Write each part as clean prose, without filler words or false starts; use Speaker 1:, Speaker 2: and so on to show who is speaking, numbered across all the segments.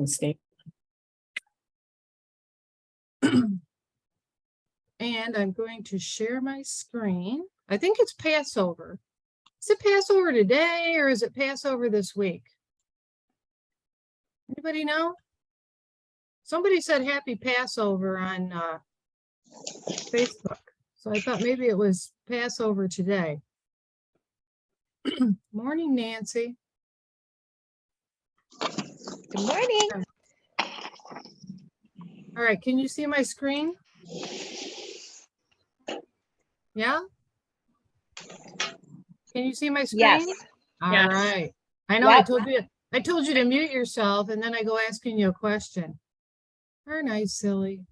Speaker 1: mistake.
Speaker 2: And I'm going to share my screen. I think it's Passover. Is it Passover today or is it Passover this week? Anybody know? Somebody said happy Passover on Facebook. So I thought maybe it was Passover today. Morning, Nancy.
Speaker 3: Good morning.
Speaker 2: All right, can you see my screen? Yeah? Can you see my screen?
Speaker 3: Yes.
Speaker 2: All
Speaker 1: Yes.
Speaker 2: right. I know
Speaker 3: Yep.
Speaker 2: I told you to mute yourself and then I go asking you a question. Very nice, silly.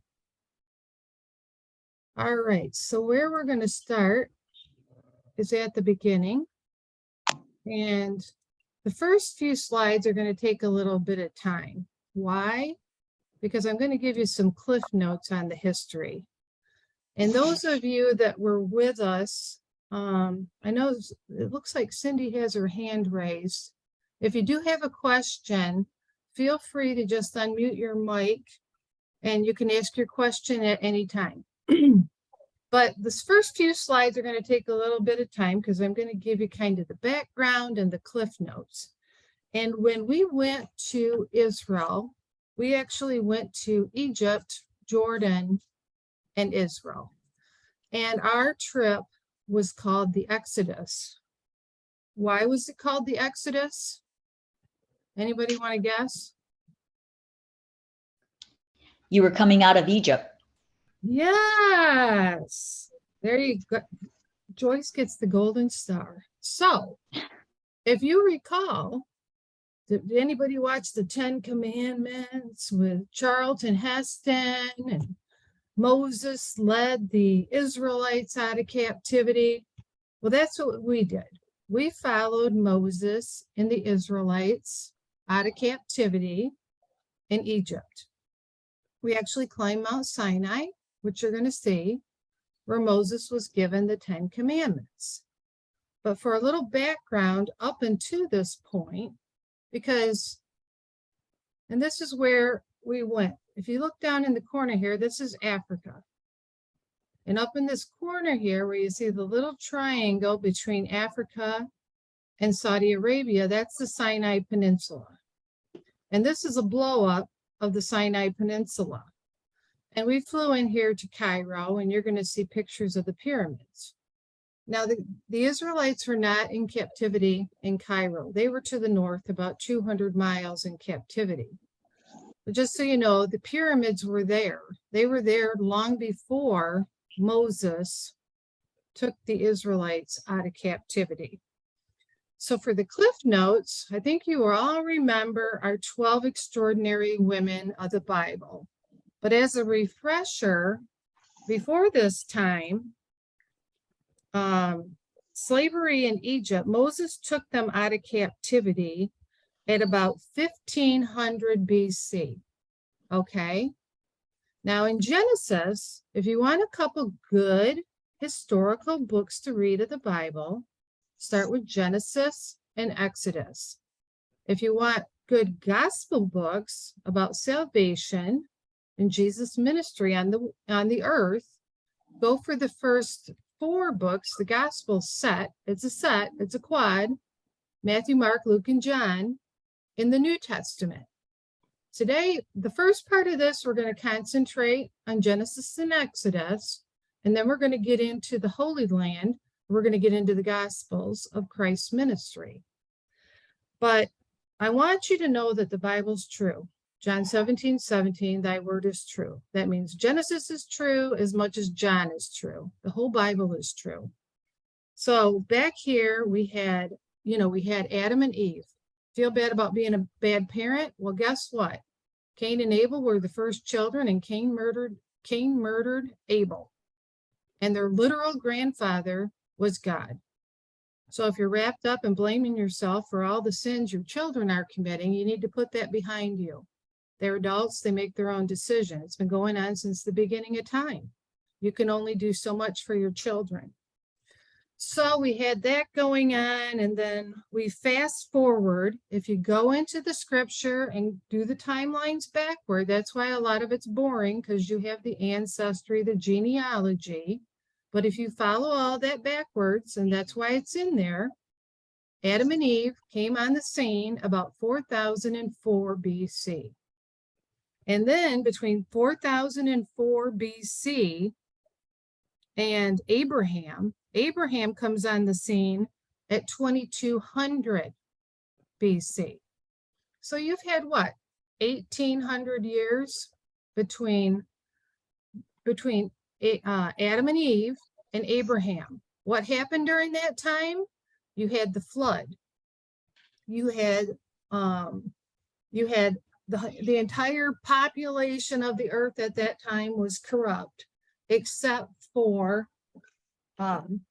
Speaker 2: All right, so where we're going to start is at the beginning. And the first few slides are going to take a little bit of time. Why? Because I'm going to give you some cliff notes on the history. And those of you that were with us, I know it looks like Cindy has her hand raised. If you do have a question, feel free to just unmute your mic and you can ask your question at any time. But this first few slides are going to take a little bit of time because I'm going to give you kind of the background and the cliff notes. And when we went to Israel, we actually went to Egypt, Jordan, and Israel. And our trip was called the Exodus. Why was it called the Exodus? Anybody want to guess?
Speaker 3: You were coming out of Egypt.
Speaker 2: Yes. There you go. Joyce gets the golden star. So, if you recall, did anybody watch the 10 Commandments with Charlton Heston and Moses led the Israelites out of captivity? Well, that's what we did. We followed Moses and the Israelites out of captivity in Egypt. We actually climbed Mount Sinai, which you're going to see, where Moses was given the 10 Commandments. But for a little background up until this point, because, and this is where we went. If you look down in the corner here, this is Africa. And up in this corner here, where you see the little triangle between Africa and Saudi Arabia, that's the Sinai Peninsula. And this is a blow up of the Sinai Peninsula. And we flew in here to Cairo, and you're going to see pictures of the pyramids. Now, the Israelites were not in captivity in Cairo. They were to the north, about 200 miles in captivity. But just so you know, the pyramids were there. They were there long before Moses took the Israelites out of captivity. So for the cliff notes, I think you all remember our 12 extraordinary women of the Bible. But as a refresher, before this time, slavery in Egypt, Moses took them out of captivity at about 1500 BC. Okay. Now in Genesis, if you want a couple good historical books to read of the Bible, start with Genesis and Exodus. If you want good gospel books about salvation and Jesus' ministry on the earth, go for the first 4 books, the gospel set. It's a quad, Matthew, Mark, Luke, and John in the New Testament. Today, the first part of this, we're going to concentrate on Genesis and Exodus, and then we're going to get into the Holy Land. We're going to get into the Gospels of Christ's ministry. But I want you to know that the Bible's true. John 17:17, thy word is true. That means Genesis is true as much as John is true. The whole Bible is true. So back here, we had Adam and Eve. Feel bad about being a bad parent? Well, guess what? Cain and Abel were the first children, and Cain murdered Abel. And their literal grandfather was God. So if you're wrapped up in blaming yourself for all the sins your children are committing, you need to put that behind you. They're adults, they make their own decision. It's been going on since the beginning of time. You can only do so much for your children. So we had that going on, and then we fast forward. If you go into the scripture and do the timelines backward, that's why a lot of it's boring, because you have the ancestry, the genealogy. But if you follow all that backwards, and that's why it's in there, Adam and Eve came on the scene about 4004 BC. And then between 4004 BC and Abraham comes on the scene at 2200 BC. So you've had what, 1800 years between Adam and Eve and Abraham. What happened during that time? You had the flood. You had the entire population of the earth at that time was corrupt, except for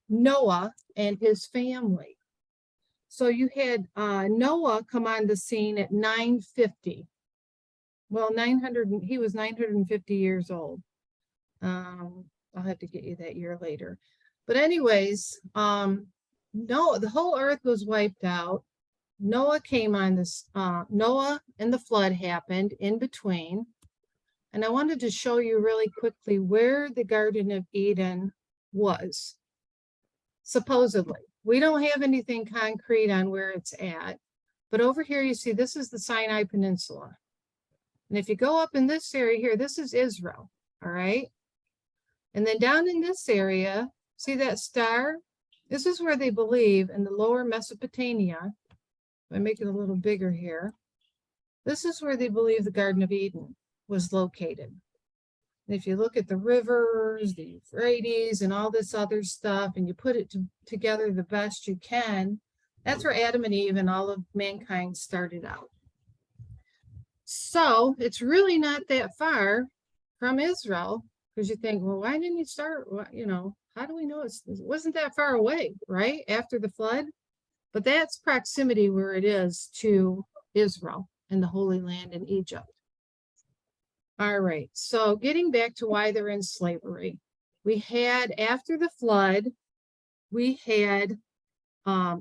Speaker 2: Noah and his family. So you had Noah come on the scene at 950. Well, 900, he was 950 years old. I'll have to get you that year later. But anyways, no, the whole earth was wiped out. Noah came on this, Noah and the flood happened in between. And I wanted to show you really quickly where the Garden of Eden was. Supposedly, we don't have anything concrete on where it's at, but over here you see this is the Sinai Peninsula. And if you go up in this area here, this is Israel, all right? And then down in this area, see that star? This is where they believe in the lower Mesopotamia. I make it a little bigger here. This is where they believe the Garden of Eden was located. And if you look at the rivers, the Euphrates, and all this other stuff, and you put it together the best you can, that's where Adam and Eve and all of mankind started out. So it's really not that far from Israel, because you think, well, why didn't you start, you know, how do we know it wasn't that far away, right? After the flood. But that's proximity where it is to Israel and the Holy Land in Egypt. All right, so getting back to why they're in slavery. We had, after the flood, we had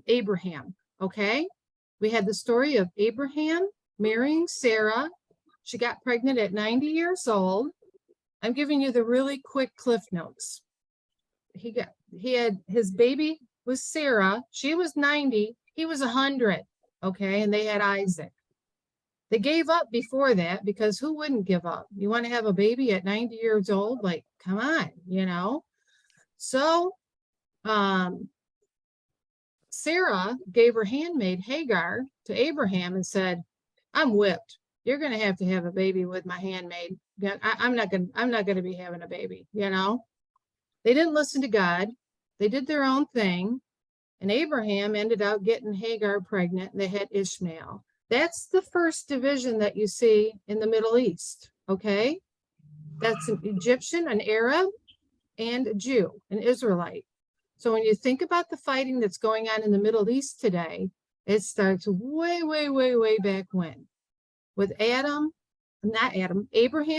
Speaker 2: Abraham, okay? We had the story of Abraham marrying Sarah. She got pregnant at 90 years old. I'm giving you the really quick cliff notes. He had his baby was Sarah. She was 90, he was 100, okay? And they had Isaac. They gave up before that, because who wouldn't give up? You want to have a baby at 90 years old? Like, come on, you know? So Sarah gave her handmaid Hagar to Abraham and said, I'm whipped. You're going to have a baby with my handmaid. I'm not going to be having a baby, you know? They didn't listen to God. They did their own thing. And Abraham ended up getting Hagar pregnant, and they had Ishmael. That's the first division that you see in the Middle East, okay? That's an Egyptian, an Arab, and a Jew, an Israelite. So when you think about the fighting that's going on in the Middle East today, it starts way, way, way, way back when. With Abraham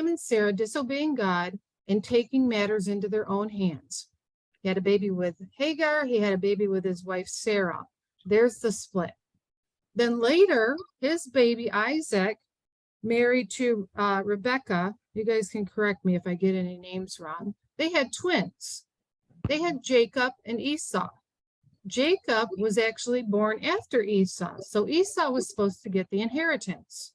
Speaker 2: and Sarah disobeying God and taking matters into their own hands. He had a baby with Hagar. He had a baby with his wife, Sarah. There's the split. Then later, his baby, Isaac, married to Rebecca. You guys can correct me if I get any names wrong. They had twins. They had Jacob and Esau. Jacob was actually born after Esau. So Esau was supposed to get the inheritance.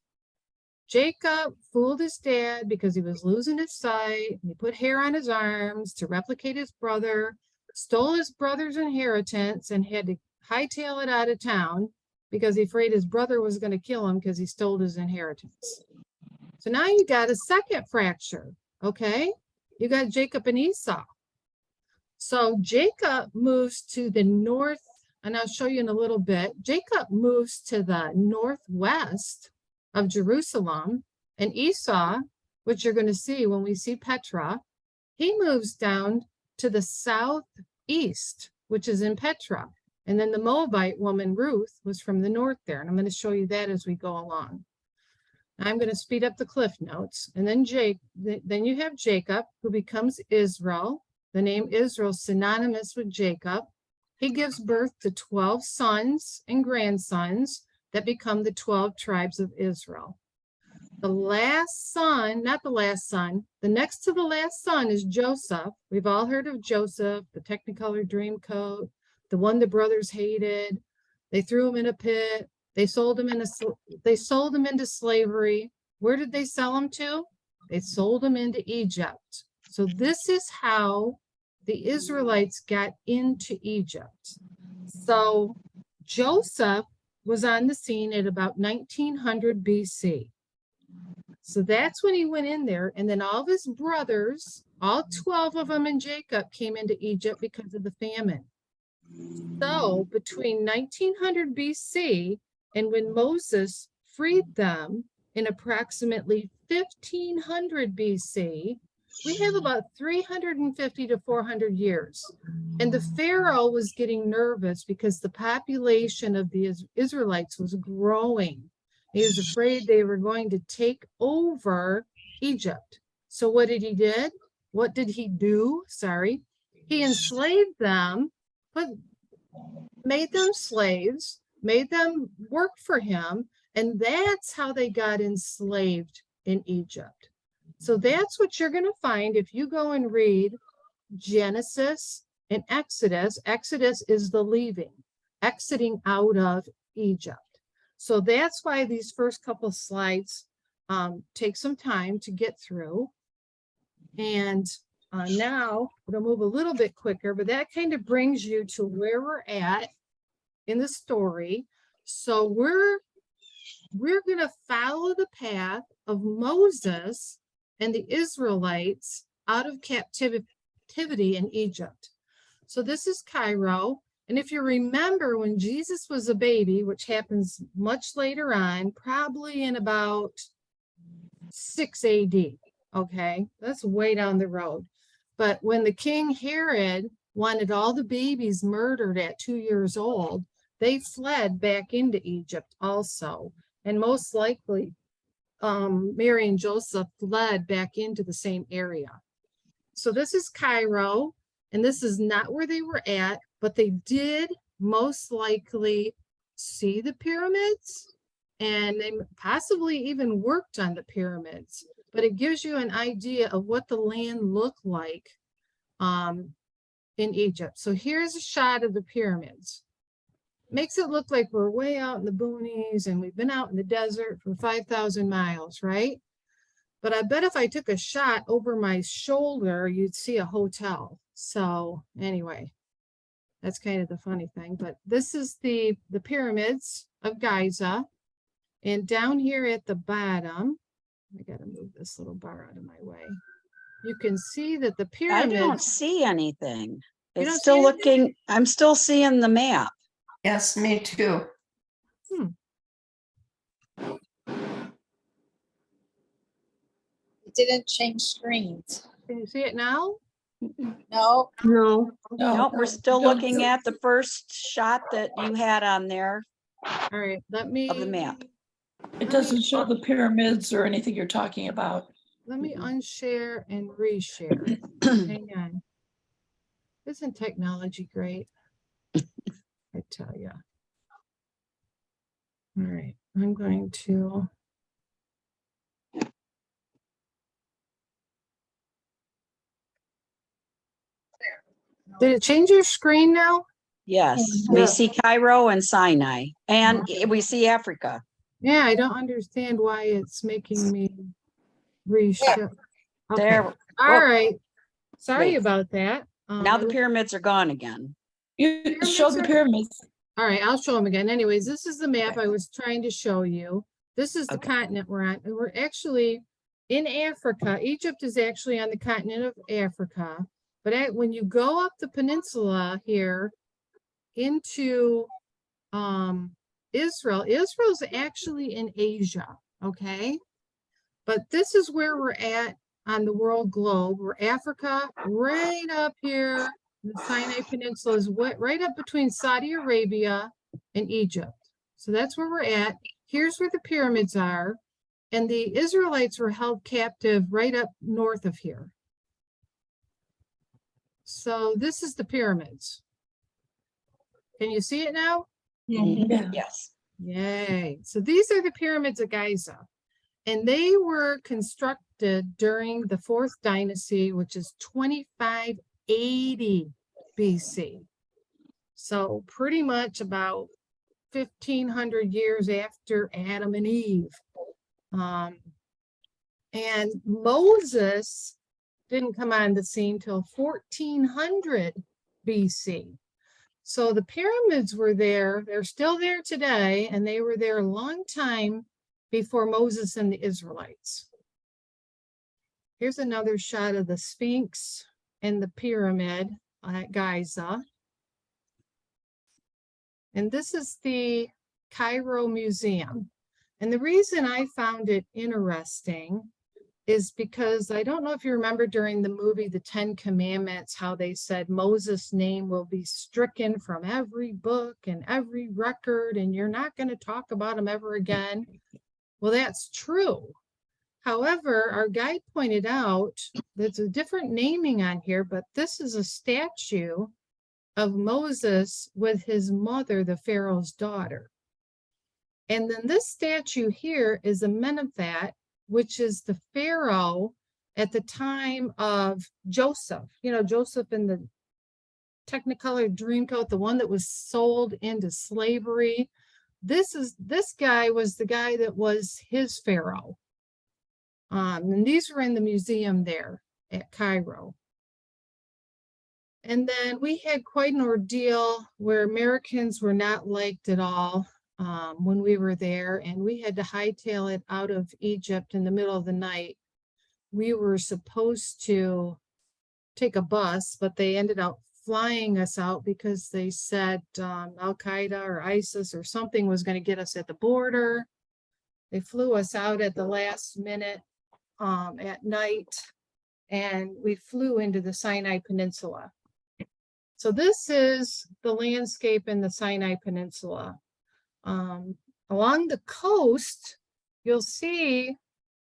Speaker 2: Jacob fooled his dad because he was losing his sight. He put hair on his arms to replicate his brother, stole his brother's inheritance, and had to hightail it out of town because he afraid his brother was going to kill him because he stole his inheritance. So now you got a second fracture, okay? You got Jacob and Esau. So Jacob moves to the north, and I'll show you in a little bit. Jacob moves to the northwest of Jerusalem, and Esau, which you're going to see when we see Petra, he moves down to the southeast, which is in Petra. And then the Moabite woman, Ruth, was from the north there. And I'm going to show you that as we go along. I'm going to speed up the cliff notes. And then then you have Jacob, who becomes Israel. The name Israel is synonymous with Jacob. he gives birth to 12 sons and grandsons that become the 12 tribes of Israel. The last son, not the last son, the next to the last son is Joseph. We've all heard of Joseph, the Technicolor Dreamcoat, the one the brothers hated. They threw him in a pit. They sold him into slavery. Where did they sell him to? They sold him into Egypt. So this is how the Israelites got into Egypt. So Joseph was on the scene at about 1900 BC. So that's when he went in there, and then all of his brothers, all 12 of them and Jacob, came into Egypt because of the famine. So between 1900 BC and when Moses freed them in approximately 1500 BC, we have about 350 to 400 years. And the Pharaoh was getting nervous because the population of the Israelites was growing. He was afraid they were going to take over Egypt. So what did he did? What did he do? Sorry. He enslaved them, but made them slaves, made them work for him, and that's how they got enslaved in Egypt. So that's what you're going to find if you go and read Genesis and Exodus. Exodus is the leaving, exiting out of Egypt. So that's why these first couple slides take some time to get through. And now it'll move a little bit quicker, but that kind of brings you to where we're at in the story. So we're going to follow the path of Moses and the Israelites out of captivity in Egypt. So this is Cairo. And if you remember when Jesus was a baby, which happens much later on, probably in about 6 AD, okay, that's way down the road. But when the king Herod wanted all the babies murdered at 2 years old, they fled back into Egypt also. And most likely, Mary and Joseph fled back into the same area. So this is Cairo, and this is not where they were at, but they did most likely see the pyramids, and they possibly even worked on the pyramids. But it gives you an idea of what the land looked like in Egypt. So here's a shot of the pyramids. Makes it look like we're way out in the boonies and we've been out in the desert for 5,000 miles, right? But I bet if I took a shot over my shoulder, you'd see a hotel. So anyway, that's kind of the funny thing. But this is the pyramids of Giza. And down here at the bottom, I got to move this little bar out of my way. You can see that the pyramids.
Speaker 1: I don't see anything.
Speaker 2: You
Speaker 1: It's
Speaker 2: don't
Speaker 1: still
Speaker 2: see anything?
Speaker 1: looking, I'm still seeing the map.
Speaker 4: Yes, me too.
Speaker 5: It didn't change screens.
Speaker 2: Can you see it now?
Speaker 5: No,
Speaker 2: No.
Speaker 1: Nope, we're still looking at the first shot that you had on there
Speaker 2: All right, let me.
Speaker 1: of the map.
Speaker 6: It doesn't show the pyramids or anything you're talking about.
Speaker 2: Let me unshare and reshare. Hang on. Isn't technology great? I tell you. All right, I'm going to. Did it change your screen now?
Speaker 1: Yes,
Speaker 2: Yeah.
Speaker 1: we see Cairo and Sinai, and we see Africa.
Speaker 2: Yeah, I don't understand why it's making me reshare. Okay.
Speaker 1: There.
Speaker 2: All
Speaker 1: Oh,
Speaker 2: right. Sorry
Speaker 1: wait.
Speaker 2: about that.
Speaker 1: Now the pyramids are gone again.
Speaker 6: You show the pyramids.
Speaker 2: All right, I'll show them again. Anyways, this is the map I was trying to show you. This is the
Speaker 1: Okay.
Speaker 2: continent we're on. And we're actually in Africa. Egypt is actually on the continent of Africa. But when you go up the peninsula here into Israel, Israel's actually in Asia, okay? But this is where we're at on the world globe. We're Africa, right up here. The Sinai Peninsula is right up between Saudi Arabia and Egypt. So that's where we're at. Here's where the pyramids are. And the Israelites were held captive right up north of here. So this is the pyramids. Can you see it now?
Speaker 6: Yeah.
Speaker 1: Yes.
Speaker 2: Yay. So these are the pyramids of Giza. And they were constructed during the fourth dynasty, which is 2580 BC. So pretty much about 1500 years after Adam and Eve. And Moses didn't come on the scene till 1400 BC. So the pyramids were there, they're still there today, and they were there a long time before Moses and the Israelites. Here's another shot of the Sphinx and the pyramid at Giza. And this is the Cairo Museum. And the reason I found it interesting is because I don't know if you remember during the movie, The 10 Commandments, how they said Moses' name will be stricken from every book and every record, and you're not going to talk about him ever again. Well, that's true. However, our guide pointed out there's a different naming on here, but this is a statue of Moses with his mother, the Pharaoh's daughter. And then this statue here is a Menephat, which is the Pharaoh at the time of Joseph. You know, Joseph in the Technicolor Dreamcoat, the one that was sold into slavery. This guy was the guy that was his Pharaoh. And these were in the museum there at Cairo. And then we had quite an ordeal where Americans were not liked at all when we were there, and we had to hightail it out of Egypt in the middle of the night. We were supposed to take a bus, but they ended up flying us out because they said Al-Qaeda or ISIS or something was going to get us at the border. They flew us out at the last minute at night, and we flew into the Sinai Peninsula. So this is the landscape in the Sinai Peninsula. Along the coast, you'll see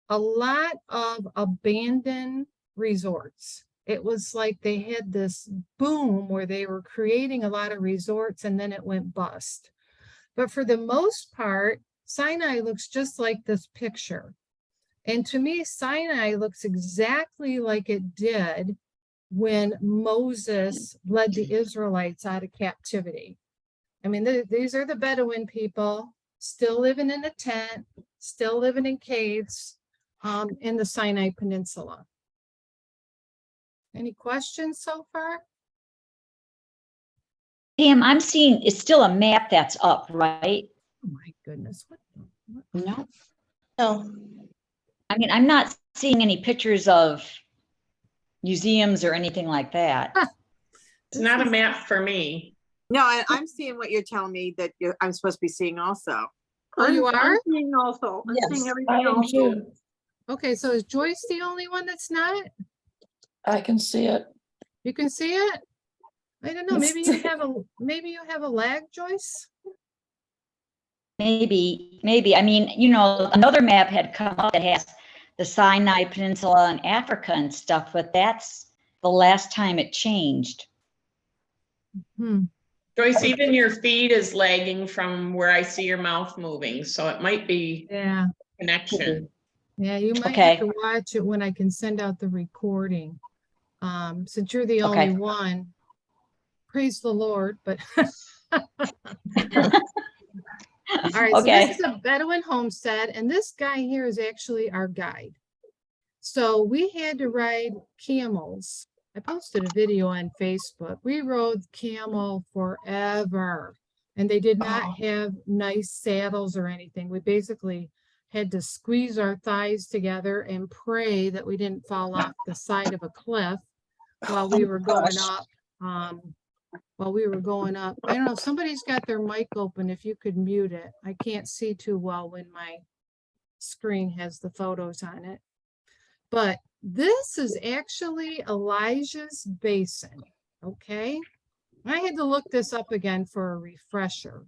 Speaker 2: a lot of abandoned resorts. It was like they had this boom where they were creating a lot of resorts and then it went bust. But for the most part, Sinai looks just like this picture. And to me, Sinai looks exactly like it did when Moses led the Israelites out of captivity. I mean, these are the Bedouin people, still living in a tent, still living in caves in the Sinai Peninsula. Any questions so far?
Speaker 3: Pam, I'm seeing it's still a map that's up, right?
Speaker 2: Oh my goodness. What?
Speaker 3: No.
Speaker 5: No.
Speaker 3: I mean, I'm not seeing any pictures of museums or anything like that.
Speaker 7: It's not a map for me.
Speaker 8: No, I'm seeing what you're telling me that I'm supposed to be seeing also.
Speaker 2: Oh, you are?
Speaker 7: I'm seeing also. I'm
Speaker 6: Yes,
Speaker 7: seeing
Speaker 6: I
Speaker 7: everything
Speaker 6: am
Speaker 7: also.
Speaker 6: too.
Speaker 2: Okay, so is Joyce the only one that's not?
Speaker 6: I can see it.
Speaker 2: You can see it? I don't know. Maybe you have a lag, Joyce?
Speaker 3: Maybe. I mean, you know, another map had come up that has the Sinai Peninsula and Africa and stuff, but that's the last time it changed.
Speaker 7: Joyce, even your feed is lagging from where I see your mouth moving, so it might be
Speaker 2: Yeah.
Speaker 7: connection.
Speaker 2: Yeah, you might
Speaker 3: Okay.
Speaker 2: have to watch it when I can send out the recording. Since you're the only
Speaker 3: Okay.
Speaker 2: one, praise the Lord, but. All right, so
Speaker 3: Okay.
Speaker 2: this is a Bedouin homestead, and this guy here is actually our guide. So we had to ride camels. I posted a video on Facebook. We rode camel forever, and they did not have nice saddles or anything. We basically had to squeeze our thighs together and pray that we didn't fall off the side of a cliff while we were going up. I don't know, somebody's got their mic open. If you could mute it. I can't see too well when my screen has the photos on it. But this is actually Elijah's Basin, okay? I had to look this up again for a refresher.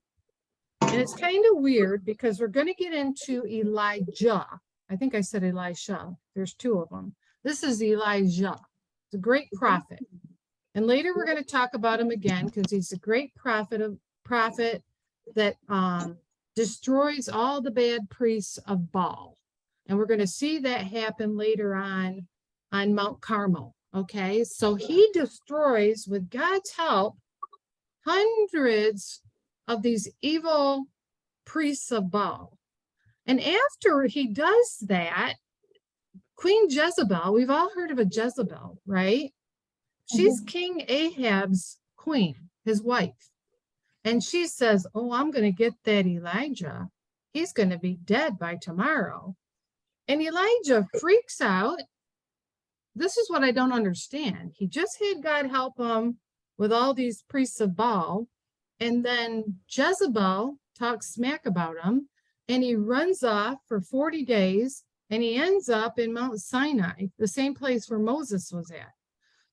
Speaker 2: And it's kind of weird because we're going to get into Elijah. I think I said Elisha. There's two of them. This is Elijah. It's a great prophet. And later we're going to talk about him again because he's a great prophet of prophet that destroys all the bad priests of Baal. And we're going to see that happen later on Mount Carmel. Okay, so he destroys, with God's help, hundreds of these evil priests of Baal. And after he does that, Queen Jezebel, we've all heard of a Jezebel, right? She's King Ahab's queen, his wife. And she says, oh, I'm going to get that Elijah. He's going to be dead by tomorrow. And Elijah freaks out. This is what I don't understand. He just had God help him with all these priests of Baal. And then Jezebel talks smack about him. And he runs off for 40 days. And he ends up in Mount Sinai, the same place where Moses was at.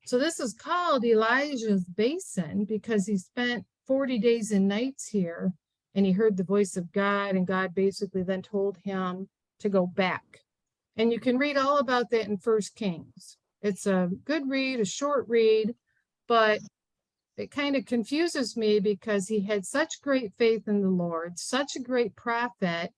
Speaker 2: So this is called Elijah's Basin because he spent 40 days and nights here. And he heard the voice of God. And God basically then told him to go back. And you can read all about that in 1 Kings. It's a good read, a short read, but it kind of confuses me because he had such great faith in the Lord, such a great prophet,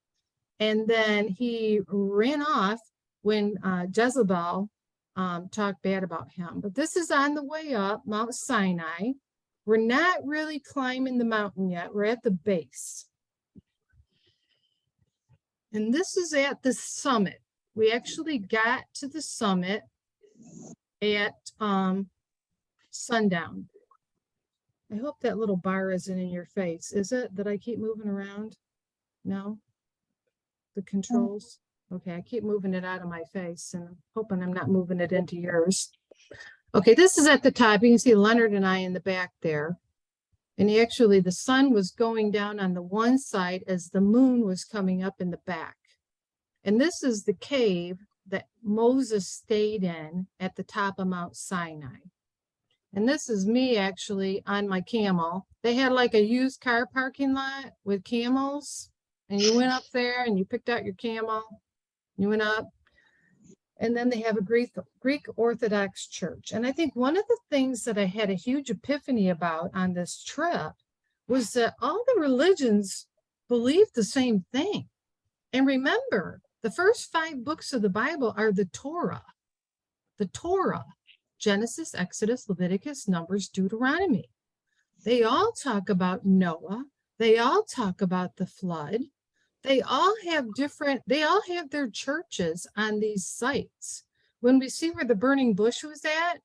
Speaker 2: and then he ran off when Jezebel talked bad about him. But this is on the way up, Mount Sinai. We're not really climbing the mountain yet. We're at the base. And this is at the summit. We actually got to the summit at sundown. I hope that little bar isn't in your face. Is it that I keep moving around? No? The controls? Okay, I keep moving it out of my face and I'm hoping I'm not moving it into yours. Okay, this is at the top. You can see Leonard and I in the back there. And actually the sun was going down on the one side as the moon was coming up in the back. And this is the cave that Moses stayed in at the top of Mount Sinai. And this is me actually on my camel. They had like a used car parking lot with camels. And you went up there and you picked out your camel. You went up. And then they have a Greek Orthodox church. And I think one of the things that I had a huge epiphany about on this trip was that all the religions believe the same thing. And remember, the first 5 books of the Bible are the Torah. The Torah, Genesis, Exodus, Leviticus, Numbers, Deuteronomy. They all talk about Noah. They all talk about the flood. They all have their churches on these sites. When we see where the burning bush was at,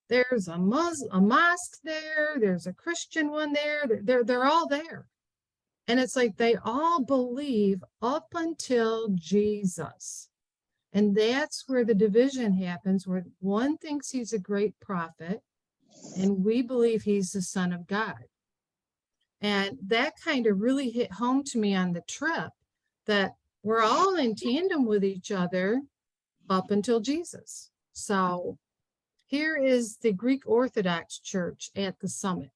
Speaker 2: there's a mosque there, there's a Christian one there, they're all there. And it's like they all believe up until Jesus. And that's where the division happens, where one thinks he's a great prophet, and we believe he's the Son of God. And that kind of really hit home to me on the trip, that we're all in tandem with each other up until Jesus. So here is the Greek Orthodox Church at the summit.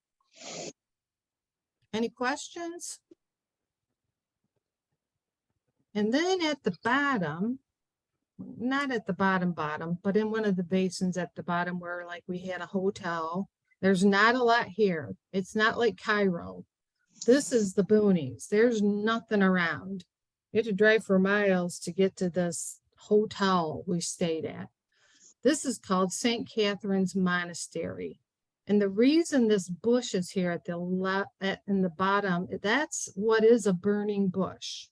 Speaker 2: Any questions? And then at the bottom, not at the bottom, but in one of the basins at the bottom where like we had a hotel, there's not a lot here. It's not like Cairo. This is the boonies. There's nothing around. You had to drive for miles to get to this hotel we stayed at. This is called St. Catherine's Monastery. And the reason this bush is here at the in the bottom, that's what is a burning bush.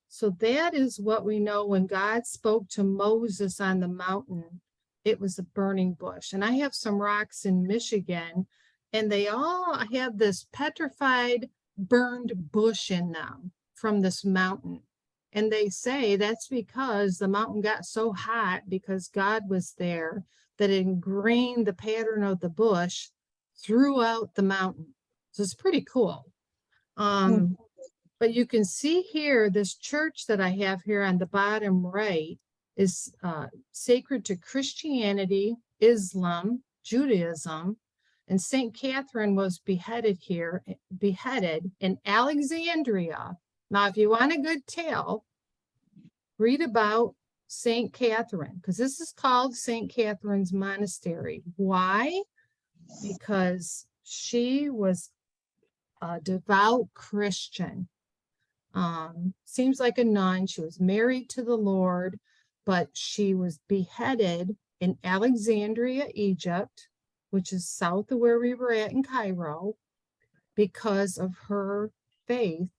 Speaker 2: So that is what we know when God spoke to Moses on the mountain, it was a burning bush. And I have some rocks in Michigan, and they all have this petrified, burned bush in them from this mountain. And they say that's because the mountain got so hot because God was there that it ingrained the pattern of the bush throughout the mountain. So it's pretty cool. But you can see here, this church that I have here on the bottom right is sacred to Christianity, Islam, Judaism, and St. Catherine was beheaded in Alexandria. Now, if you want a good tale, read about St. Catherine, because this is called St. Catherine's Monastery. Why? Because she was a devout Christian. Seems like a nun. She was married to the Lord, but she was beheaded in Alexandria, Egypt, which is south of where we were at in Cairo, because of her faith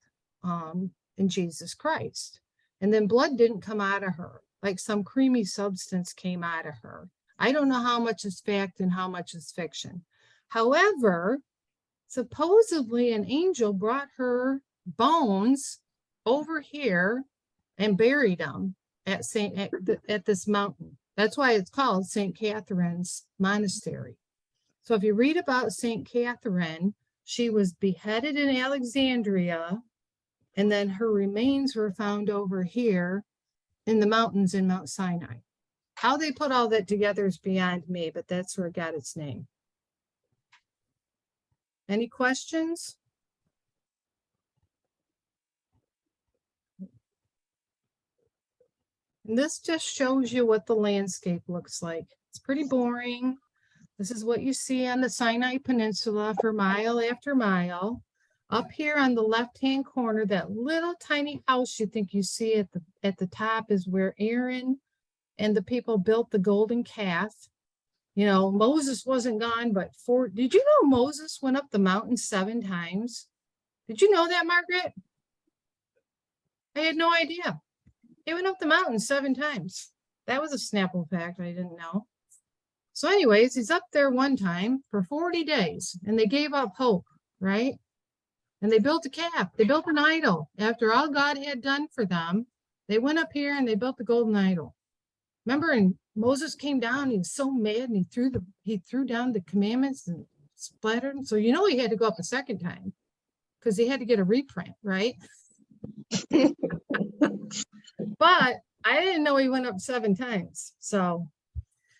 Speaker 2: in Jesus Christ. And then blood didn't come out of her, like some creamy substance came out of her. I don't know how much is fact and how much is fiction. However, supposedly an angel brought her bones over here and buried them at this mountain. That's why it's called St. Catherine's Monastery. So if you read about St. Catherine, she was beheaded in Alexandria, and then her remains were found over here in the mountains in Mount Sinai. How they put all that together is beyond me, but that's where it got its name. Any questions? And this just shows you what the landscape looks like. It's pretty boring. This is what you see on the Sinai Peninsula for mile after mile. Up here on the left-hand corner, that little tiny house you think you see at the top is where Aaron and the people built the golden calf. You know, Moses wasn't gone, but did you know Moses went up the mountain 7 times? Did you know that, Margaret? I had no idea. He went up the mountain 7 times. That was a Snapple fact I didn't know. So anyways, he's up there one time for 40 days and they gave up hope, right? And they built a calf. They built an idol. After all God had done for them, they went up here and they built the golden idol. Remember, and Moses came down, he was so mad and he threw down the commandments and splattered them. So you know he had to go up a second time because he had to get a reprint, right? But I didn't know he went up 7 times. So,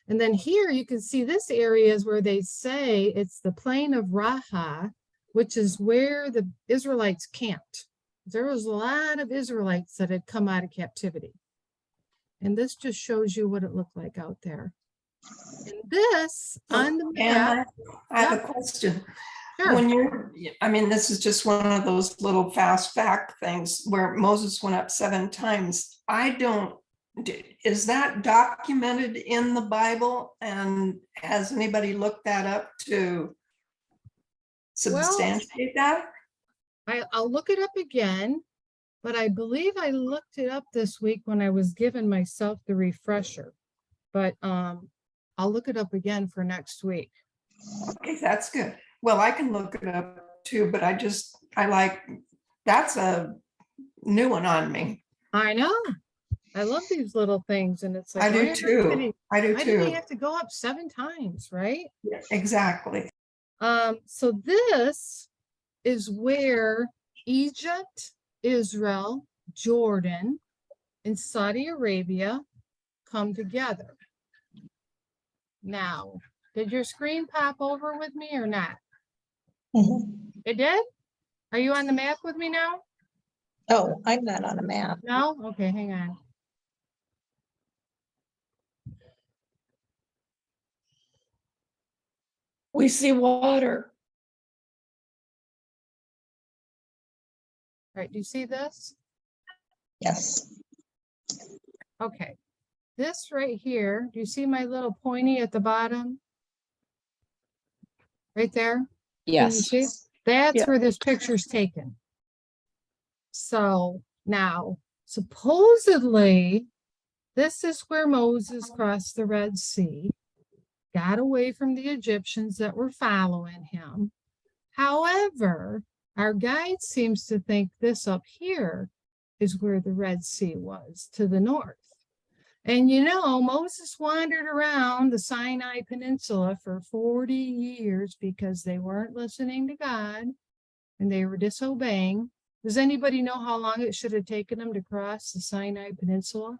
Speaker 2: and then here you can see this area is where they say it's the plain of Raha, which is where the Israelites camped. There was a lot of Israelites that had come out of captivity. And this just shows you what it looked like out there. And this on the map.
Speaker 4: I have a question.
Speaker 2: Sure.
Speaker 4: When this is just one of those little fast fact things where Moses went up 7 times. Is that documented in the Bible? And has anybody looked that up to substantiate that?
Speaker 2: I'll look it up again, but I believe I looked it up this week when I was giving myself the refresher. But I'll look it up again for next week.
Speaker 4: Okay, that's good. Well, I can look it up too, but that's a new one on me.
Speaker 2: I know. I love these little things, and it's like
Speaker 4: I do too.
Speaker 2: Why do they have to go up 7 times, right?
Speaker 4: Yeah, exactly.
Speaker 2: So this is where Egypt, Israel, Jordan, and Saudi Arabia come together. Now, did your screen pop over with me or not? It did? Are you on the map with me now?
Speaker 5: Oh, I'm not on a map.
Speaker 2: No? Okay, hang on.
Speaker 6: We see water.
Speaker 2: All right, do you see this?
Speaker 5: Yes.
Speaker 2: Okay. This right here, do you see my little pointy at the bottom? Right there? Can you
Speaker 1: Yes.
Speaker 2: see? That's
Speaker 6: Yeah.
Speaker 2: where this picture's taken. So now, supposedly, this is where Moses crossed the Red Sea, got away from the Egyptians that were following him. However, our guide seems to think this up here is where the Red Sea was, to the north. And you know, Moses wandered around the Sinai Peninsula for 40 years because they weren't listening to God and they were disobeying. Does anybody know how long it should have taken them to cross the Sinai Peninsula?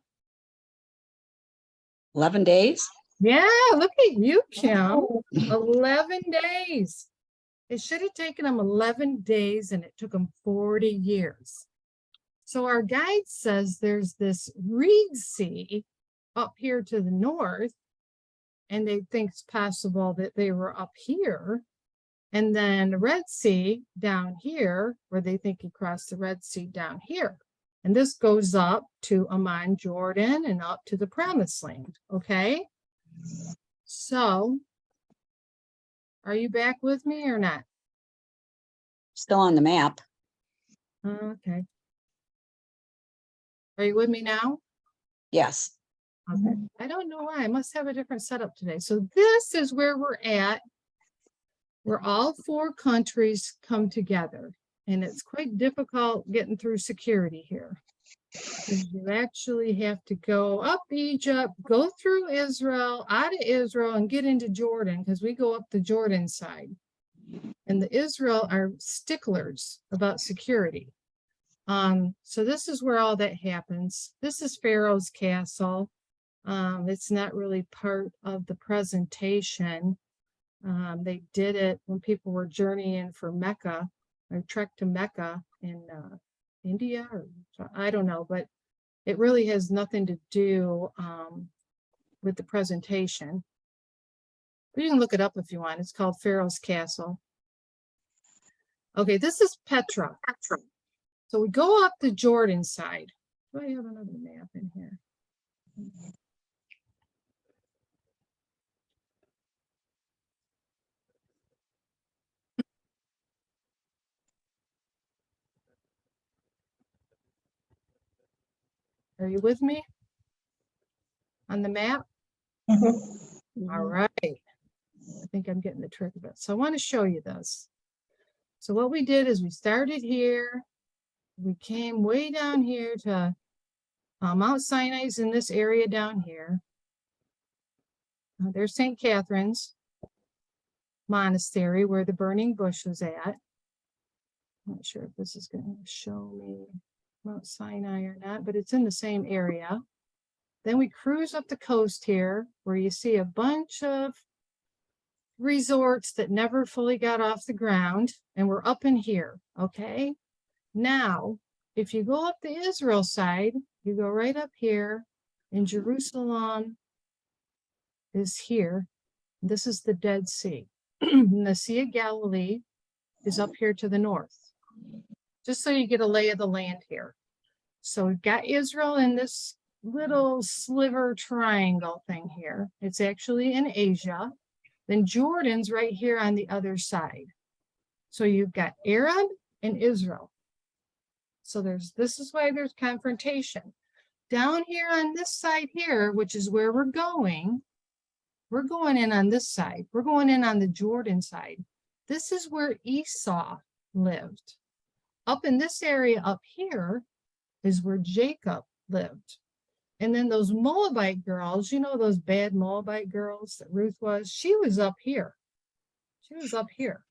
Speaker 1: 11 days?
Speaker 2: Yeah, look at you, Kim. 11 days. It should have taken them 11 days and it took them 40 years. So our guide says there's this reed sea up here to the north, and they think it's possible that they were up here And then the Red Sea down here, where they think he crossed the Red Sea down here. And this goes up to Amman, Jordan, and up to the Promised Land, okay? So, are you back with me or not?
Speaker 1: Still on the map.
Speaker 2: Okay. Are you with me now?
Speaker 1: Yes.
Speaker 2: Okay. I don't know why. I must have a different setup today. So this is where we're at, where all 4 countries come together. And it's quite difficult getting through security here. Because you actually have to go up Egypt, go through Israel, out of Israel, and get into Jordan, because we go up the Jordan side. And the Israel are sticklers about security. So this is where all that happens. This is Pharaoh's castle. It's not really part of the presentation. They did it when people were journeying for Mecca, or trek to Mecca in India, or I don't know, but it really has nothing to do with the presentation. But you can look it up if you want. It's called Pharaoh's Castle. Okay, this is Petra. So we go up the Jordan side. Do I have another map in here? Are you with me on the map? All right. I think I'm getting the trick of it. So I want to show you this. So what we did is we started here. We came way down here to Mount Sinai's in this area down here. There's St. Catherine's Monastery where the burning bush was at. I'm not sure if this is going to show me Mount Sinai or not, but it's in the same area. Then we cruise up the coast here where you see a bunch of resorts that never fully got off the ground, and we're up in here, okay? Now, if you go up the Israel side, you go right up here, and Jerusalem is here. This is the Dead Sea. And the Sea of Galilee is up here to the north. Just so you get a lay of the land here. So we've got Israel in this little sliver triangle thing here. It's actually in Asia. Then Jordan's right here on the other side. So you've got Arab and Israel. So this is why there's confrontation. Down here on this side here, which is where we're going in on this side. We're going in on the Jordan side. This is where Esau lived. Up in this area up here is where Jacob lived. And then those Moabite girls, you know, those bad Moabite girls that Ruth was, she was up here. She was up here.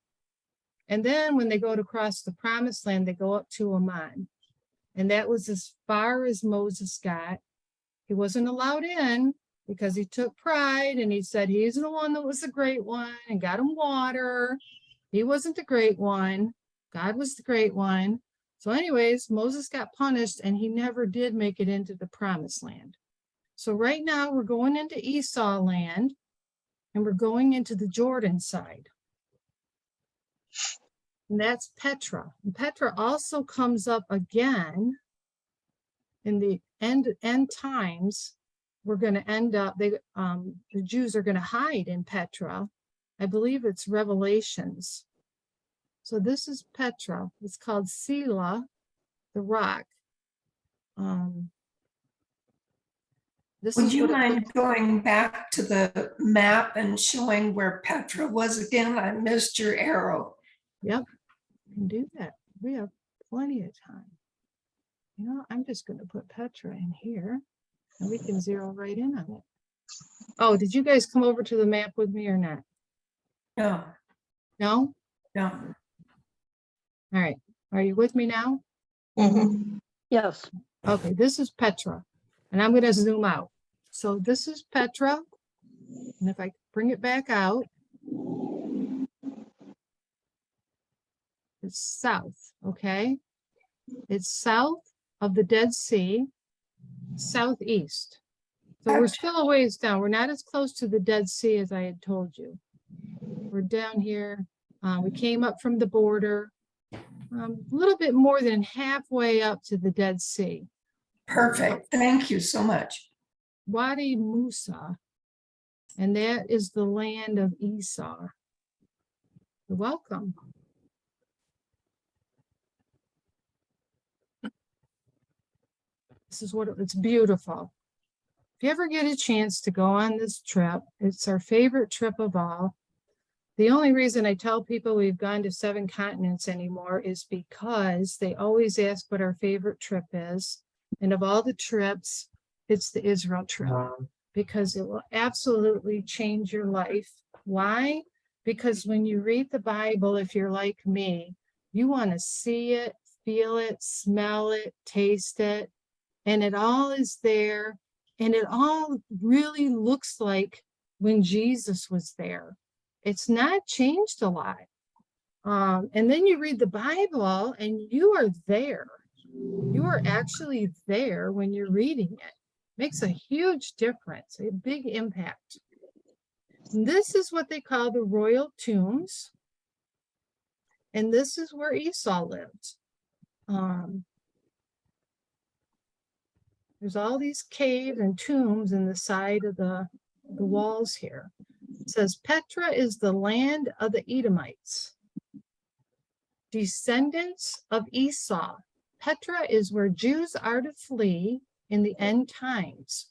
Speaker 2: And then when they go to cross the Promised Land, they go up to Amman. And that was as far as Moses got. He wasn't allowed in because he took pride and he said he's the one that was the great one and got him water. He wasn't the great one. God was the great one. So anyways, Moses got punished and he never did make it into the Promised Land. So right now we're going into Esau land and we're going into the Jordan side. And that's Petra. And Petra also comes up again in the end times. We're going to end up, the Jews are going to hide in Petra. I believe it's Revelations. So this is Petra. It's called Sela, the rock.
Speaker 4: Would you mind going back to the map and showing where Petra was again? I missed your arrow.
Speaker 2: Yep, we can do that. We have plenty of time. You know, I'm just going to put Petra in here and we can zero right in on it. Oh, did you guys come over to the map with me or not?
Speaker 4: No,
Speaker 2: No?
Speaker 4: no.
Speaker 2: All right. Are you with me now?
Speaker 1: Yes.
Speaker 2: Okay, this is Petra. And I'm going to zoom out. So this is Petra. And if I bring it back out, it's south, okay? It's south of the Dead Sea, southeast. So we're still a ways down. We're not as close to the Dead Sea as I had told you. We're down here We came up from the border, a little bit more than halfway up to the Dead Sea.
Speaker 4: Perfect. Thank you so much.
Speaker 2: Wadi Musa, and that is the land of Esau. You're welcome. This is what it's beautiful. If you ever get a chance to go on this trip, it's our favorite trip of all. The only reason I tell people we've gone to 7 continents anymore is because they always ask what our favorite trip is. And of all the trips, it's the Israel trip because it will absolutely change your life. Why? Because when you read the Bible, if you're like me, you want to see it, feel it, smell it, taste it, and it all is there. And it all really looks like when Jesus was there. It's not changed a lot. And then you read the Bible and you are there. You are actually there when you're reading it. Makes a huge difference, a big impact. And this is what they call the royal tombs. And this is where Esau lived. There's all these caves and tombs in the side of the walls here. It says Petra is the land of the Edomites, descendants of Esau. Petra is where Jews are to flee in the end times,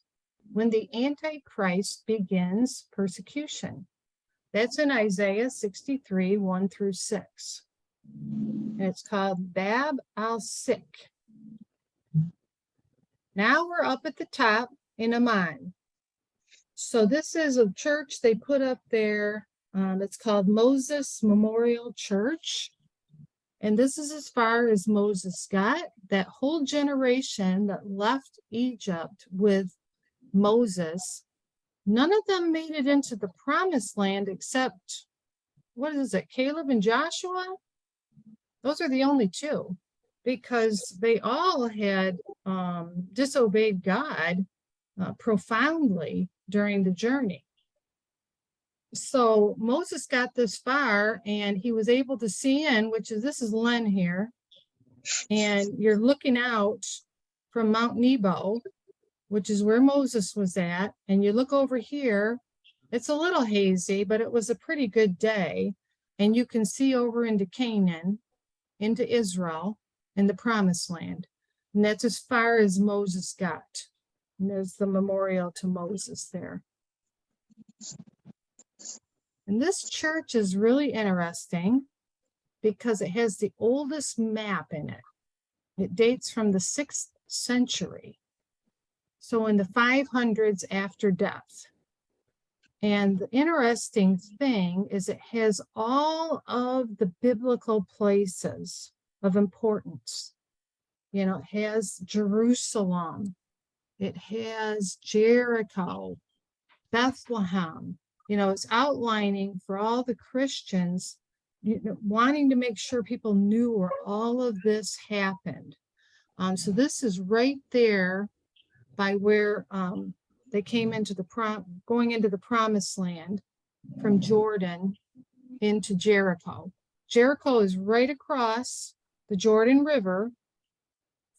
Speaker 2: when the Antichrist begins persecution. That's in Isaiah 63, 1 through 6. And it's called Bab al-Sik. Now we're up at the top in Amman. So this is a church they put up there. It's called Moses Memorial Church. And this is as far as Moses got. That whole generation that left Egypt with Moses, none of them made it into the promised land except, what is it, Caleb and Joshua? Those are the only two, because they all had disobeyed God profoundly during the journey. So Moses got this far and he was able to see in, this is Len here, and you're looking out from Mount Nebo, which is where Moses was at, and you look over here, it's a little hazy, but it was a pretty good day, and you can see over into Canaan, into Israel, in the promised land. And that's as far as Moses got. And there's the memorial to Moses there. And this church is really interesting because it has the oldest map in it. It dates from the 6th century. So in the 500s after death. And the interesting thing is it has all of the biblical places of importance. You know, it has Jerusalem. It has Jericho, Bethlehem. You know, it's outlining for all the Christians, wanting to make sure people knew where all of this happened. So this is right there by where they came into going into the promised land from Jordan into Jericho. Jericho is right across the Jordan River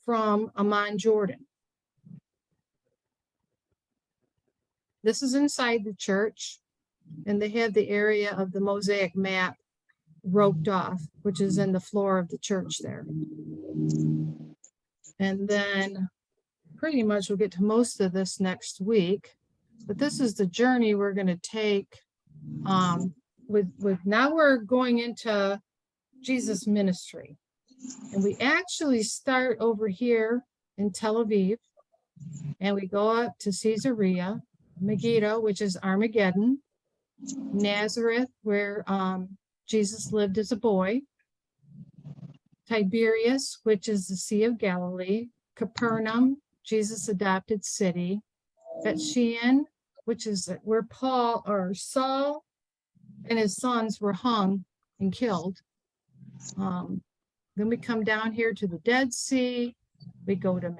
Speaker 2: from Amman, Jordan. This is inside the church, and they have the area of the mosaic map roped off, which is in the floor of the church there. And then pretty much we'll get to most of this next week, but this is the journey we're going to take with now we're going into Jesus' ministry. And we actually start over here in Tel Aviv, and we go up to Caesarea, Megiddo, which is Armageddon, Nazareth, where Jesus lived as a boy, Tiberias, which is the Sea of Galilee, Capernaum, Jesus' adopted city, Bethshean, which is where Saul and his sons were hung and killed. Then we come down here to the Dead Sea. We go to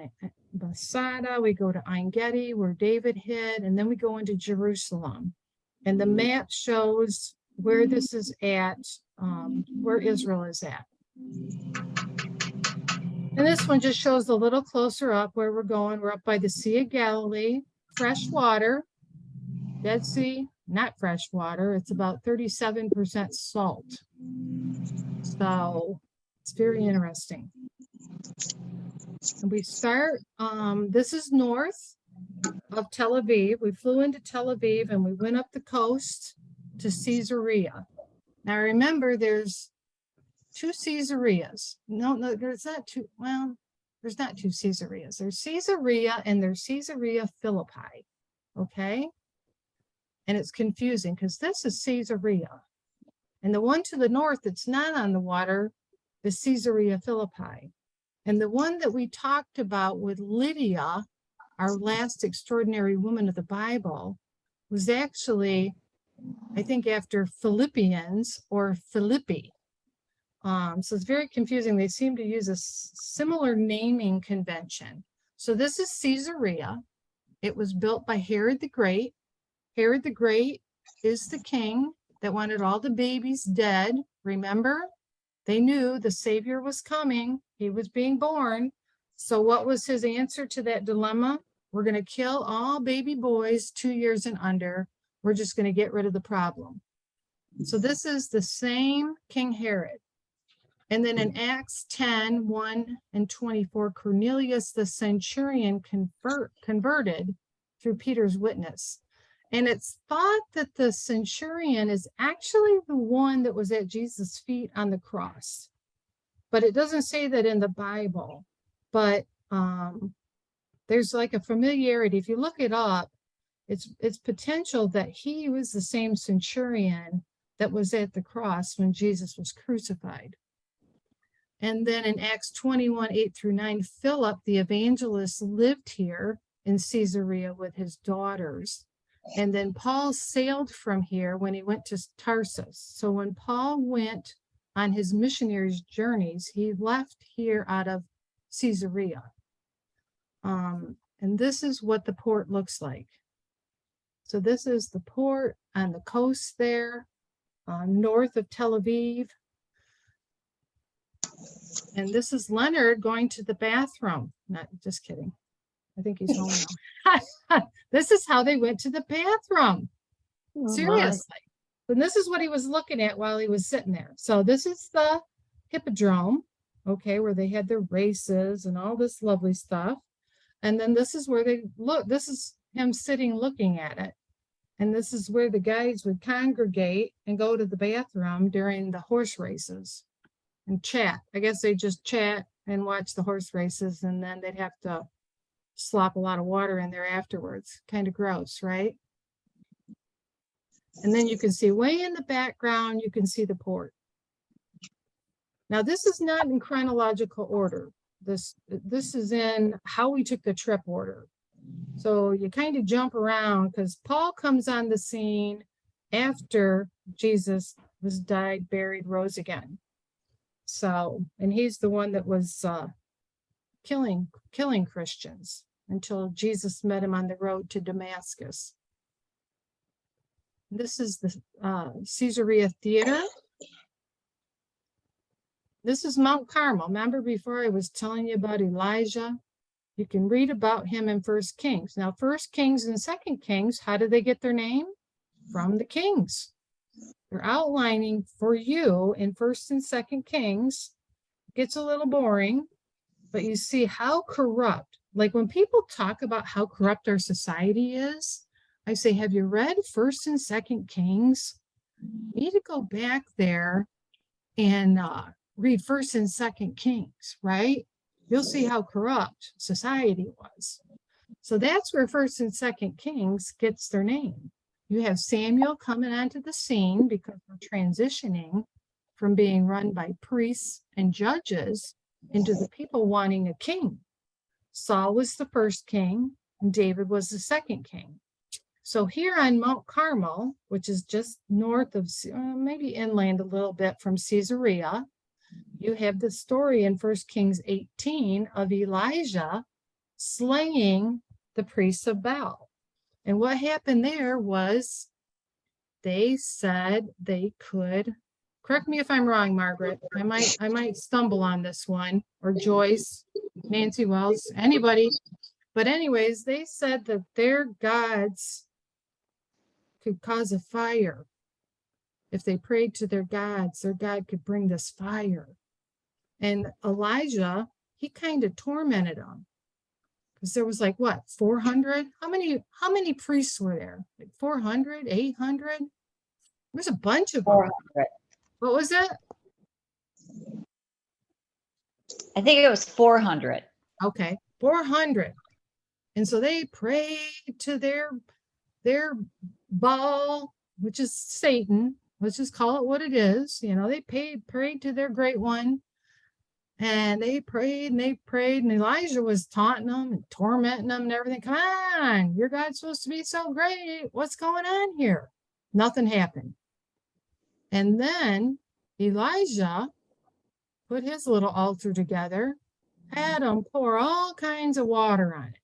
Speaker 2: Masada, we go to Ein Gedi, where David hid, and then we go into Jerusalem. And the map shows where this is at where Israel is at. And this one just shows a little closer up where we're going. We're up by the Sea of Galilee, fresh water, Dead Sea, not fresh water. It's about 37% salt. So it's very interesting. And we start, this is north of Tel Aviv. We flew into Tel Aviv and we went up the coast to Caesarea. Now remember, there's two Caesareas. No, there's not two. Well, there's not two Caesareas. There's Caesarea and there's Caesarea Philippi. Okay. And it's confusing because this is Caesarea. And the one to the north that's not on the water is Caesarea Philippi. And the one that we talked about with Lydia, our last extraordinary woman of the Bible, was actually, I think, after Philippians or Philippi. So it's very confusing. They seem to use a similar naming convention. So this is Caesarea. It was built by Herod the Great. Herod the Great is the king that wanted all the babies dead. Remember? They knew the Savior was coming. He was being born. So what was his answer to that dilemma? We're going to kill all baby boys 2 years and under. We're just going to get rid of the problem. So this is the same King Herod. And then in Acts 10, 1 and 24, Cornelius the centurion converted through Peter's witness. And it's thought that the centurion is actually the one that was at Jesus' feet on the cross. But it doesn't say that in the Bible. But there's like a familiarity. If you look it up, it's potential that he was the same centurion that was at the cross when Jesus was crucified. And then in Acts 21, 8 through 9, Philip, the evangelist, lived here in Caesarea with his daughters. And then Paul sailed from here when he went to Tarsus. So when Paul went on his missionary journeys, he left here out of Caesarea. And this is what the port looks like. So this is the port on the coast there, north of Tel Aviv. And this is Leonard going to the bathroom. Not just kidding. I think he's home now. This is how they went to the bathroom.
Speaker 1: Oh, my.
Speaker 2: Seriously. And this is what he was looking at while he was sitting there. So this is the hippodrome, okay, where they had their races and all this lovely stuff. And then this is where they look. This is him sitting looking at it. And this is where the guys would congregate and go to the bathroom during the horse races and chat. I guess they just chat and watch the horse races, and then they'd have to slop a lot of water in there afterwards. Kind of gross, right? And then you can see way in the background, you can see the port. Now, this is not in chronological order. This is in how we took the trip order. So you kind of jump around because Paul comes on the scene after Jesus was died, buried, rose again. So, and he's the one that was killing Christians until Jesus met him on the road to Damascus. This is the Caesarea Theater. This is Mount Carmel. Remember before I was telling you about Elijah? You can read about him in 1 Kings. Now, 1 Kings and 2 Kings, how do they get their name? From the kings. They're outlining for you in 1 and 2 Kings. It gets a little boring, but you see how corrupt, like when people talk about how corrupt our society is, I say, have you read 1 and 2 Kings? You need to go back there and read 1 and 2 Kings, right? You'll see how corrupt society was. So that's where 1 and 2 Kings gets their name. You have Samuel coming onto the scene because we're transitioning from being run by priests and judges into the people wanting a king. Saul was the first king and David was the second king. So here on Mount Carmel, which is just north of, maybe inland a little bit from Caesarea, you have the story in 1 Kings 18 of Elijah slaying the priests of Baal. And what happened there was they said they could correct me if I'm wrong, Margaret. I might stumble on this one, or Joyce, Nancy Wells, anybody. But anyways, they said that their gods could cause a fire. If they prayed to their gods, their God could bring this fire. And Elijah, he kind of tormented them. Because there was like, what, 400? How many priests were there? Like 400, 800? There's a bunch of them.
Speaker 3: 400.
Speaker 2: What was it?
Speaker 3: I think it was 400.
Speaker 2: Okay, 400. And so they prayed to their Baal, which is Satan. Let's just call it what it is. You know, they prayed to their great one. And they prayed and they prayed, and Elijah was taunting them and tormenting them and everything. Come on, your God's supposed to be so great. What's going on here? Nothing happened. And then Elijah put his little altar together, had them pour all kinds of water on it.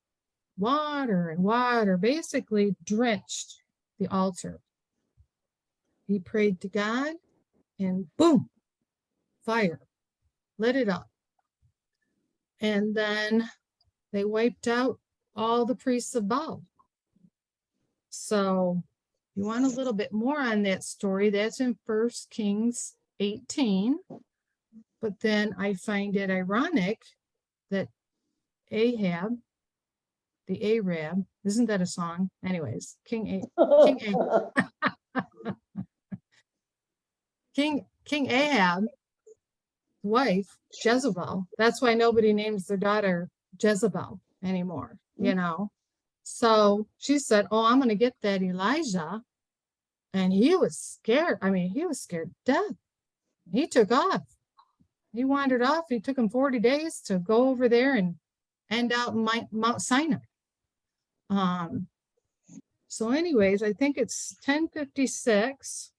Speaker 2: Water and water, basically drenched the altar. He prayed to God, and boom, fire. Lit it up. And then they wiped out all the priests of Baal. So you want a little bit more on that story, that's in 1 Kings 18. But then I find it ironic that Ahab, the Arab, isn't that a song? Anyways, King Ahab wife, Jezebel. That's why nobody names their daughter Jezebel anymore, you know. So she said, oh, I'm going to get that Elijah. And he was scared. I mean, he was scared to death. He took off. He wandered off. It took him 40 days to go over there and end out in Mount Sinai. So anyways, I think it's 10:56.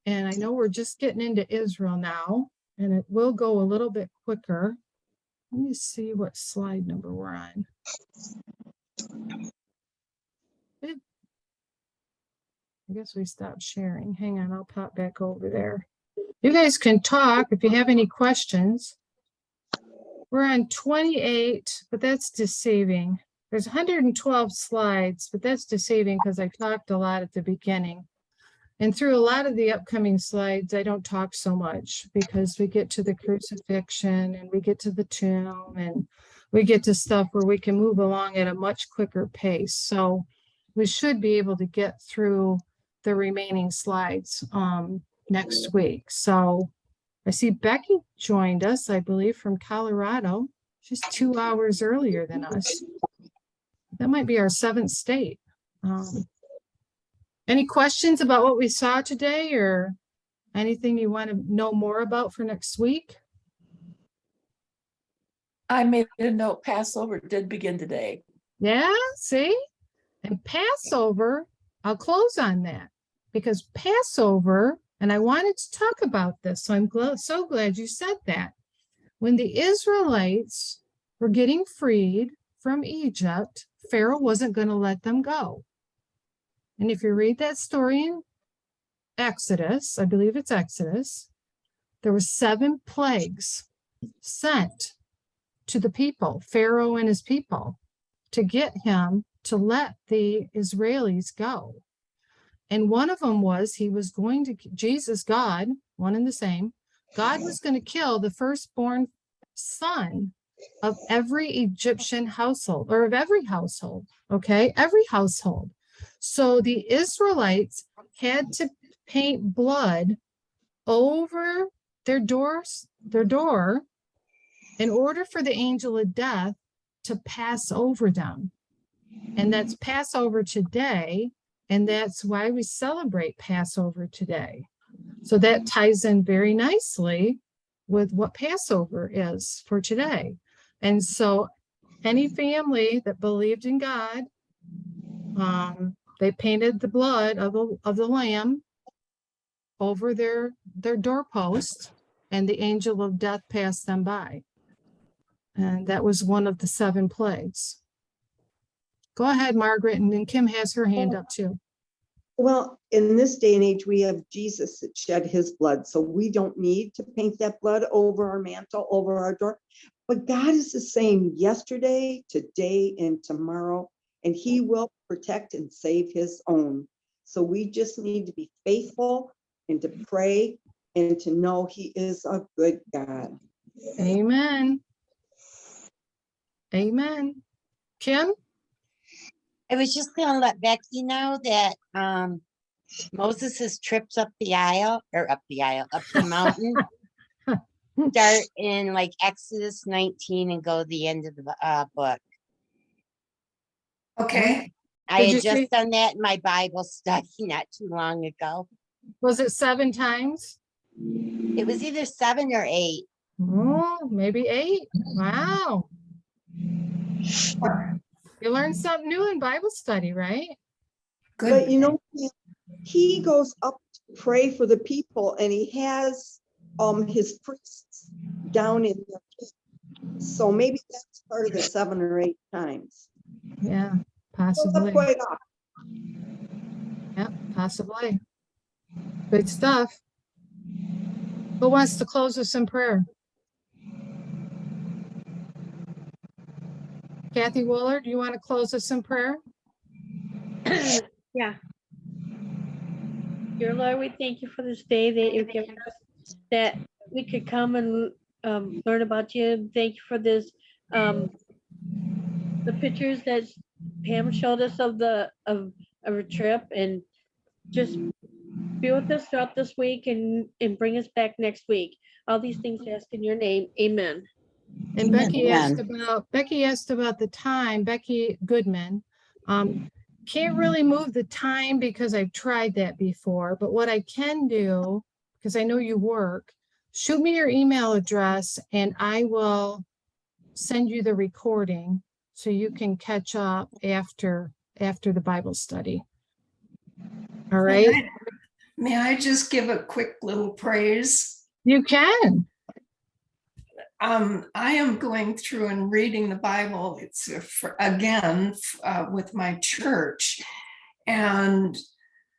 Speaker 2: And I know we're just getting into Israel now, and it will go a little bit quicker. Let me see what slide number we're on. I guess we stopped sharing. Hang on, I'll pop back over there. You guys can talk if you have any questions. We're on 28, but that's deceiving. There's 112 slides, but that's deceiving because I talked a lot at the beginning. And through a lot of the upcoming slides, I don't talk so much because we get to the crucifixion and we get to the tomb and we get to stuff where we can move along at a much quicker pace. So we should be able to get through the remaining slides next week. So I see Becky joined us, I believe, from Colorado. She's 2 hours earlier than us. That might be our 7th state. Any questions about what we saw today or anything you want to know more about for next week?
Speaker 6: I made a note, Passover did begin today.
Speaker 2: Yeah, see? And Passover, I'll close on that because Passover, and I wanted to talk about this, so I'm so glad you said that. When the Israelites were getting freed from Egypt, Pharaoh wasn't going to let them go. And if you read that story in Exodus, I believe it's Exodus, there were 7 plagues sent to the people, Pharaoh and his people, to get him to let the Israelis go. And one of them was he was going to, Jesus, God, one and the same, God was going to kill the firstborn son of every Egyptian household, or of every household, okay? Every household. So the Israelites had to paint blood over their door in order for the angel of death to pass over them. And that's Passover today, and that's why we celebrate Passover today. So that ties in very nicely with what Passover is for today. And so any family that believed in God, they painted the blood of the lamb over their doorpost, and the angel of death passed them by. And that was one of the 7 plagues. Go ahead, Margaret, and then Kim has her hand up too.
Speaker 9: Well, in this day and age, we have Jesus that shed his blood, so we don't need to paint that blood over our mantle, over our door. But God is the same yesterday, today, and tomorrow, and he will protect and save his own. So we just need to be faithful and to pray and to know he is a good God.
Speaker 2: Amen. Amen. Kim?
Speaker 10: I was just gonna let Becky know that Moses has trips up the aisle or up the mountain. Start in like Exodus 19 and go to the end of the book.
Speaker 4: Okay,
Speaker 10: I
Speaker 2: Did you
Speaker 10: had just
Speaker 2: see-
Speaker 10: done that in my Bible study not too long ago.
Speaker 2: Was it 7 times?
Speaker 10: It was either 7 or 8.
Speaker 2: Oh, maybe 8. Wow. You learned something new in Bible study, right?
Speaker 9: But
Speaker 4: good.
Speaker 9: you know, he goes up to pray for the people, and he has his priests down in there. So maybe that's part of the 7 or 8 times.
Speaker 2: Yeah,
Speaker 9: Goes up
Speaker 2: possibly.
Speaker 9: quite often.
Speaker 2: Yep, possibly. Good stuff. Who wants to close us in prayer? Kathy Willard, do you want to close us in prayer?
Speaker 11: Yeah. Dear Lord, we thank you for this day that you've given us, that we could come and learn about you. Thank you for this, the pictures that Pam showed us of a trip, and just be with us throughout this week and bring us back next week. All these things asked in your name. Amen.
Speaker 2: And Becky asked
Speaker 3: Amen.
Speaker 2: about the time, Becky Goodman. Can't really move the time because I've tried that before, but what I can do, because I know you work, shoot me your email address and I will send you the recording so you can catch up after the Bible study. All right,
Speaker 4: May I just give a quick little praise?
Speaker 2: you can.
Speaker 4: I am going through and reading the Bible. It's again with my church, and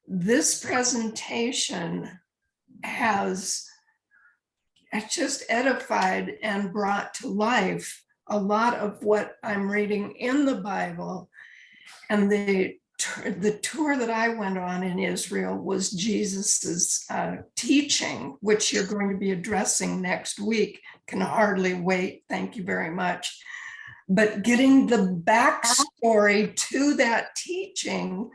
Speaker 4: this presentation has just edified and brought to life a lot of what I'm reading in the Bible. And the tour that I went on in Israel was Jesus's teaching, which you're going to be addressing next week. Can hardly wait. Thank you very much. But getting the backstory to that teaching,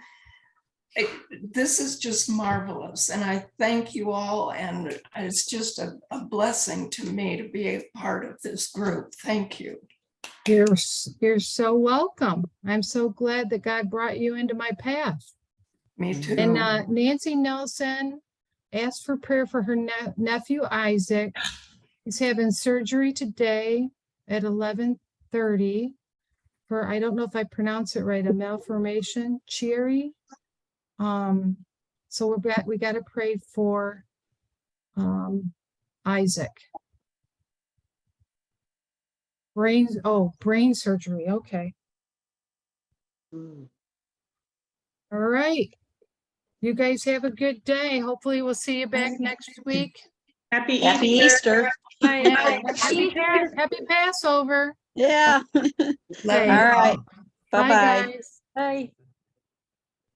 Speaker 4: this is just marvelous. And I thank you all. And it's just a blessing to me to be a part of this group. Thank you.
Speaker 2: You're so welcome. I'm so glad that God brought you into my path.
Speaker 4: Me too.
Speaker 2: And Nancy Nelson asked for prayer for her nephew Isaac. He's having surgery today at 11:30 for, I don't know if I pronounce it right, a malformation, Cherry. So we got to pray for Isaac. Brain surgery. Okay.
Speaker 9: Mm.
Speaker 2: All right. You guys have a good day. Hopefully we'll see you back next week.
Speaker 7: Happy
Speaker 1: Happy
Speaker 7: Easter.
Speaker 1: Easter.
Speaker 2: Happy Passover.
Speaker 1: Yeah.
Speaker 4: Love
Speaker 2: Okay.
Speaker 4: you
Speaker 1: All right.
Speaker 4: all.
Speaker 2: Bye,
Speaker 1: Bye-bye.
Speaker 2: guys.
Speaker 11: Bye.